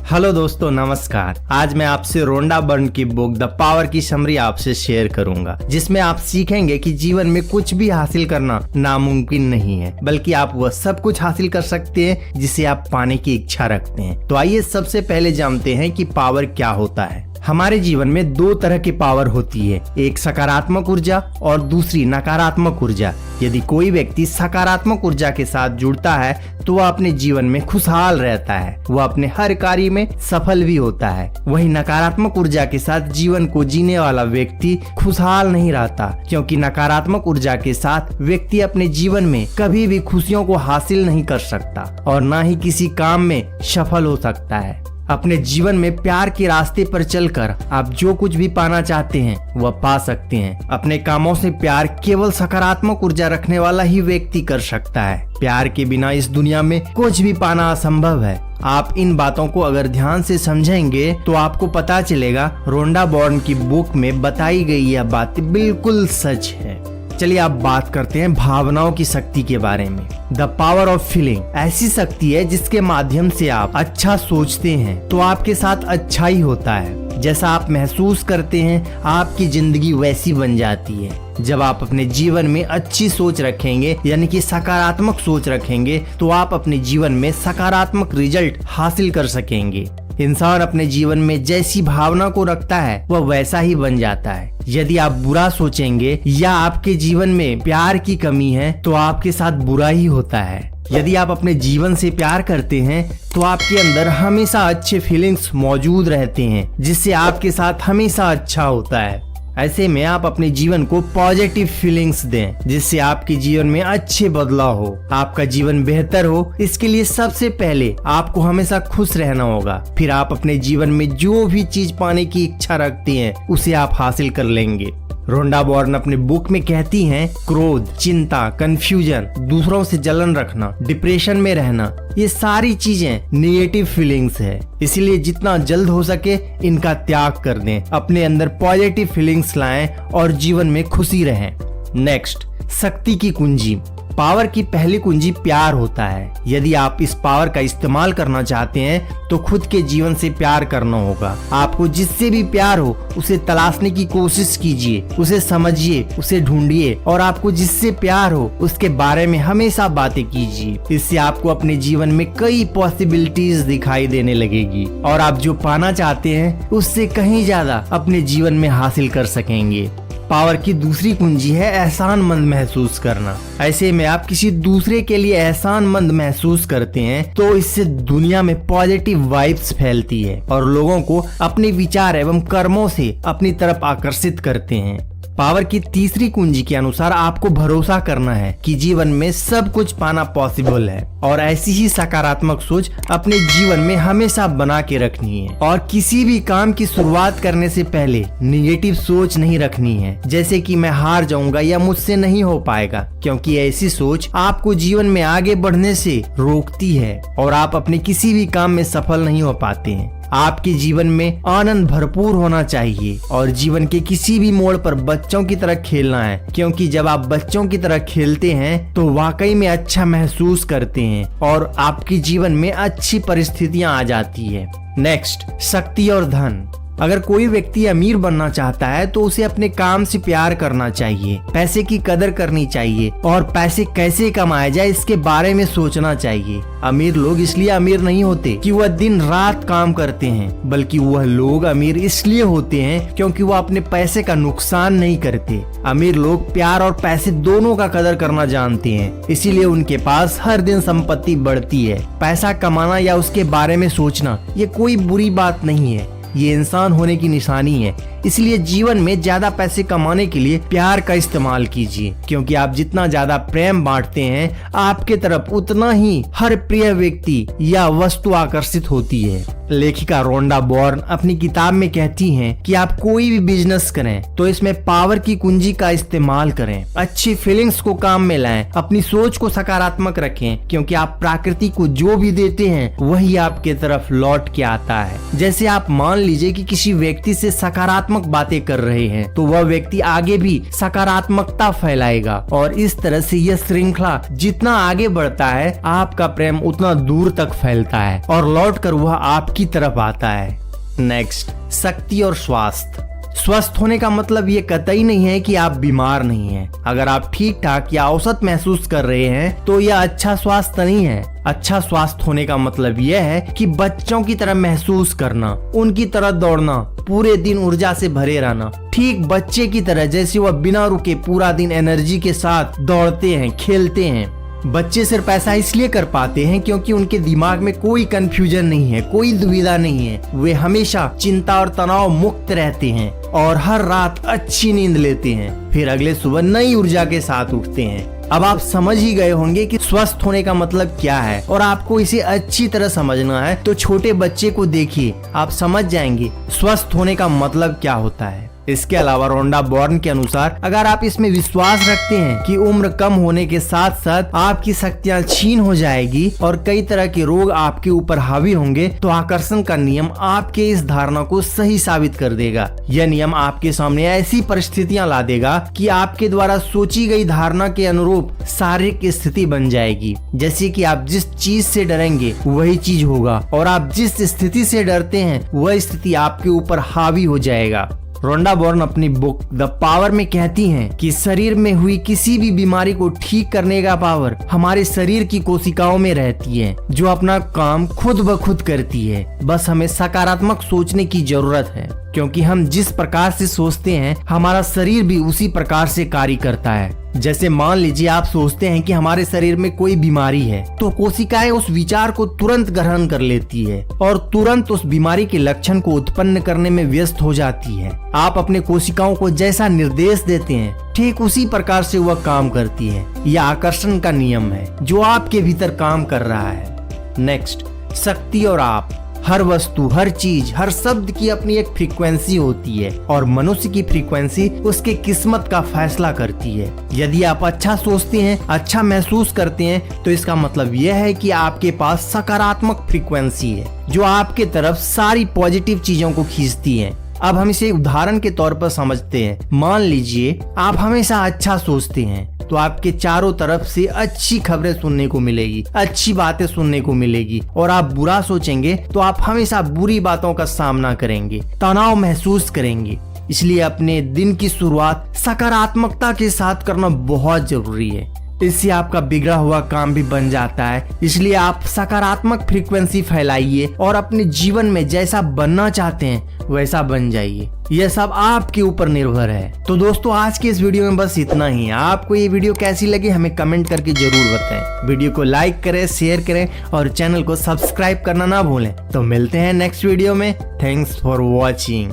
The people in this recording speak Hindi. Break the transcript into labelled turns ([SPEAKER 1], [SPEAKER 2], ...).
[SPEAKER 1] हेलो दोस्तों, नमस्कार। आज मैं आपसे रोंडा बर्न की बुक द पावर की समरी आपसे शेयर करूंगा, जिसमें आप सीखेंगे कि जीवन में कुछ भी हासिल करना नामुमकिन नहीं है, बल्कि आप वह सब कुछ हासिल कर सकते हैं जिसे आप पाने की इच्छा रखते हैं। तो आइए सबसे पहले जानते हैं कि पावर क्या होता है। हमारे जीवन में दो तरह की पावर होती है, एक सकारात्मक ऊर्जा और दूसरी नकारात्मक ऊर्जा। यदि कोई व्यक्ति सकारात्मक ऊर्जा के साथ जुड़ता है तो वह अपने जीवन में खुशहाल रहता है, वह अपने हर कार्य में सफल भी होता है। वहीं नकारात्मक ऊर्जा के साथ जीवन को जीने वाला व्यक्ति खुशहाल नहीं रहता, क्योंकि नकारात्मक ऊर्जा के साथ व्यक्ति अपने जीवन में कभी भी खुशियों को हासिल नहीं कर सकता और न ही किसी काम में सफल हो सकता है। अपने जीवन में प्यार के रास्ते पर चलकर आप जो कुछ भी पाना चाहते हैं वह पा सकते हैं। अपने कामों से प्यार केवल सकारात्मक ऊर्जा रखने वाला ही व्यक्ति कर सकता है। प्यार के बिना इस दुनिया में कुछ भी पाना असंभव है। आप इन बातों को अगर ध्यान से समझेंगे तो आपको पता चलेगा रोंडा बर्न की बुक में बताई गई यह बात बिल्कुल सच है। चलिए आप बात करते हैं भावनाओं की शक्ति के बारे में। द पावर ऑफ फीलिंग ऐसी शक्ति है जिसके माध्यम से आप अच्छा सोचते हैं तो आपके साथ अच्छा ही होता है। जैसा आप महसूस करते हैं आपकी जिंदगी वैसी बन जाती है। जब आप अपने जीवन में अच्छी सोच रखेंगे, यानी कि सकारात्मक सोच रखेंगे, तो आप अपने जीवन में सकारात्मक रिजल्ट हासिल कर सकेंगे। इंसान अपने जीवन में जैसी भावना को रखता है वह वैसा ही बन जाता है। यदि आप बुरा सोचेंगे या आपके जीवन में प्यार की कमी है तो आपके साथ बुरा ही होता है। यदि आप अपने जीवन से प्यार करते हैं तो आपके अंदर हमेशा अच्छे फीलिंग्स मौजूद रहते हैं, जिससे आपके साथ हमेशा अच्छा होता है। ऐसे में आप अपने जीवन को पॉजिटिव फीलिंग्स दें, जिससे आपके जीवन में अच्छे बदलाव हो, आपका जीवन बेहतर हो। इसके लिए सबसे पहले आपको हमेशा खुश रहना होगा। फिर आप अपने जीवन में जो भी चीज पाने की इच्छा रखते हैं उसे आप हासिल कर लेंगे। रोंडा बर्न अपने बुक में कहती हैं, क्रोध, चिंता, कंफ्यूजन, दूसरों से जलन रखना, डिप्रेशन में रहना, ये सारी चीजें नेगेटिव फीलिंग्स है। इसलिए जितना जल्द हो सके इनका त्याग कर दें, अपने अंदर पॉजिटिव फीलिंग्स लाएं और जीवन में खुशी रहें। नेक्स्ट, शक्ति की कुंजी। पावर की पहली कुंजी प्यार होता है। यदि आप इस पावर का इस्तेमाल करना चाहते हैं तो खुद के जीवन से प्यार करना होगा। आपको जिससे भी प्यार हो उसे तलाशने की कोशिश कीजिए, उसे समझिए, उसे ढूंढिए और आपको जिससे प्यार हो उसके बारे में हमेशा बातें कीजिए। इससे आपको अपने जीवन में कई पॉसिबिलिटीज दिखाई देने लगेगी और आप जो पाना चाहते हैं उससे कहीं ज्यादा अपने जीवन में हासिल कर सकेंगे। पावर की दूसरी कुंजी है एहसानमंद महसूस करना। ऐसे में आप किसी दूसरे के लिए एहसानमंद महसूस करते हैं तो इससे दुनिया में पॉजिटिव वाइब्स फैलती है और लोगों को अपने विचार एवं कर्मों से अपनी तरफ आकर्षित करते हैं। पावर की तीसरी कुंजी के अनुसार आपको भरोसा करना है कि जीवन में सब कुछ पाना पॉसिबल है और ऐसी ही सकारात्मक सोच अपने जीवन में हमेशा बना के रखनी है। और किसी भी काम की शुरुआत करने से पहले नेगेटिव सोच नहीं रखनी है, जैसे कि मैं हार जाऊंगा या मुझसे नहीं हो पाएगा, क्योंकि ऐसी सोच आपको जीवन में आगे बढ़ने से रोकती है और आप अपने किसी भी काम में सफल नहीं हो पाते हैं। आपके जीवन में आनंद भरपूर होना चाहिए और जीवन के किसी भी मोड़ पर बच्चों की तरह खेलना है, क्योंकि जब आप बच्चों की तरह खेलते हैं तो वाकई में अच्छा महसूस करते हैं और आपके जीवन में अच्छी परिस्थितियां आ जाती है। नेक्स्ट, शक्ति और धन। अगर कोई व्यक्ति अमीर बनना चाहता है तो उसे अपने काम से प्यार करना चाहिए, पैसे की कदर करनी चाहिए और पैसे कैसे कमाए जाए इसके बारे में सोचना चाहिए। अमीर लोग इसलिए अमीर नहीं होते कि वह दिन रात काम करते हैं, बल्कि वह लोग अमीर इसलिए होते हैं क्योंकि वह अपने पैसे का नुकसान नहीं करते। अमीर लोग प्यार और पैसे दोनों का कदर करना जानते हैं, इसीलिए उनके पास हर दिन संपत्ति बढ़ती है। पैसा कमाना या उसके बारे में सोचना ये कोई बुरी बात नहीं है, ये इंसान होने की निशानी है। इसलिए जीवन में ज्यादा पैसे कमाने के लिए प्यार का इस्तेमाल कीजिए, क्योंकि आप जितना ज्यादा प्रेम बांटते हैं आपके तरफ उतना ही हर प्रिय व्यक्ति या वस्तु आकर्षित होती है। लेखिका रोंडा बर्न अपनी किताब में कहती हैं कि आप कोई भी बिजनेस करें तो इसमें पावर की कुंजी का इस्तेमाल करें, अच्छी फीलिंग्स को काम में लाएं, अपनी सोच को सकारात्मक रखें, क्योंकि आप प्रकृति को जो भी देते हैं वही आपके तरफ लौट के आता है। जैसे आप मान लीजिए कि किसी व्यक्ति से सकारात्मक सकारात्मक बातें कर रहे हैं तो वह व्यक्ति आगे भी सकारात्मकता फैलाएगा और इस तरह से यह श्रृंखला जितना आगे बढ़ता है आपका प्रेम उतना दूर तक फैलता है और लौटकर वह आपकी तरफ आता है। नेक्स्ट, शक्ति और स्वास्थ्य। स्वस्थ होने का मतलब ये कतई नहीं है कि आप बीमार नहीं हैं। अगर आप ठीक ठाक या औसत महसूस कर रहे हैं तो यह अच्छा स्वास्थ्य नहीं है। अच्छा स्वास्थ्य होने का मतलब यह है कि बच्चों की तरह महसूस करना, उनकी तरह दौड़ना, पूरे दिन ऊर्जा से भरे रहना, ठीक बच्चे की तरह जैसे वह बिना रुके पूरा दिन एनर्जी के साथ दौड़ते हैं, खेलते हैं। बच्चे सिर्फ ऐसा इसलिए कर पाते हैं क्योंकि उनके दिमाग में कोई कंफ्यूजन नहीं है, कोई दुविधा नहीं है। वे हमेशा चिंता और तनाव मुक्त रहते हैं और हर रात अच्छी नींद लेते हैं, फिर अगले सुबह नई ऊर्जा के साथ उठते हैं। अब आप समझ ही गए होंगे कि स्वस्थ होने का मतलब क्या है और आपको इसे अच्छी तरह समझना है तो छोटे बच्चे को देखिए, आप समझ जाएंगे स्वस्थ होने का मतलब क्या होता है। इसके अलावा रोंडा बॉर्न के अनुसार अगर आप इसमें विश्वास रखते हैं कि उम्र कम होने के साथ साथ आपकी शक्तियां क्षीण हो जाएगी और कई तरह के रोग आपके ऊपर हावी होंगे तो आकर्षण का नियम आपके इस धारणा को सही साबित कर देगा। यह नियम आपके सामने ऐसी परिस्थितियां ला देगा कि आपके द्वारा सोची गई धारणा के अनुरूप शारीरिक स्थिति बन जाएगी। जैसे कि आप जिस चीज से डरेंगे वही चीज होगा और आप जिस स्थिति से डरते हैं वह स्थिति आपके ऊपर हावी हो जाएगा। रोंडा बॉर्न अपनी बुक द पावर में कहती हैं कि शरीर में हुई किसी भी बीमारी को ठीक करने का पावर हमारे शरीर की कोशिकाओं में रहती है जो अपना काम खुद ब खुद करती है। बस हमें सकारात्मक सोचने की जरूरत है क्योंकि हम जिस प्रकार से सोचते हैं हमारा शरीर भी उसी प्रकार से कार्य करता है। जैसे मान लीजिए आप सोचते हैं कि हमारे शरीर में कोई बीमारी है तो कोशिकाएं उस विचार को तुरंत ग्रहण कर लेती है और तुरंत उस बीमारी के लक्षण को उत्पन्न करने में व्यस्त हो जाती है। आप अपने कोशिकाओं को जैसा निर्देश देते हैं ठीक उसी प्रकार से वह काम करती है। यह आकर्षण का नियम है जो आपके भीतर काम कर रहा है। नेक्स्ट, शक्ति और आप। हर वस्तु, हर चीज, हर शब्द की अपनी एक फ्रीक्वेंसी होती है और मनुष्य की फ्रीक्वेंसी उसके किस्मत का फैसला करती है। यदि आप अच्छा सोचते हैं, अच्छा महसूस करते हैं तो इसका मतलब यह है कि आपके पास सकारात्मक फ्रीक्वेंसी है जो आपके तरफ सारी पॉजिटिव चीजों को खींचती है। अब हम इसे उदाहरण के तौर पर समझते हैं। मान लीजिए आप हमेशा अच्छा सोचते हैं तो आपके चारों तरफ से अच्छी खबरें सुनने को मिलेगी, अच्छी बातें सुनने को मिलेगी और आप बुरा सोचेंगे तो आप हमेशा बुरी बातों का सामना करेंगे, तनाव महसूस करेंगे। इसलिए अपने दिन की शुरुआत सकारात्मकता के साथ करना बहुत जरूरी है। इससे आपका बिगड़ा हुआ काम भी बन जाता है। इसलिए आप सकारात्मक फ्रीक्वेंसी फैलाइए और अपने जीवन में जैसा बनना चाहते हैं वैसा बन जाइए। यह सब आपके ऊपर निर्भर है। तो दोस्तों आज के इस वीडियो में बस इतना ही। आपको ये वीडियो कैसी लगी हमें कमेंट करके जरूर बताएं। वीडियो को लाइक करें, शेयर करें और चैनल को सब्सक्राइब करना ना भूलें। तो मिलते हैं नेक्स्ट वीडियो में। Thanks for watching.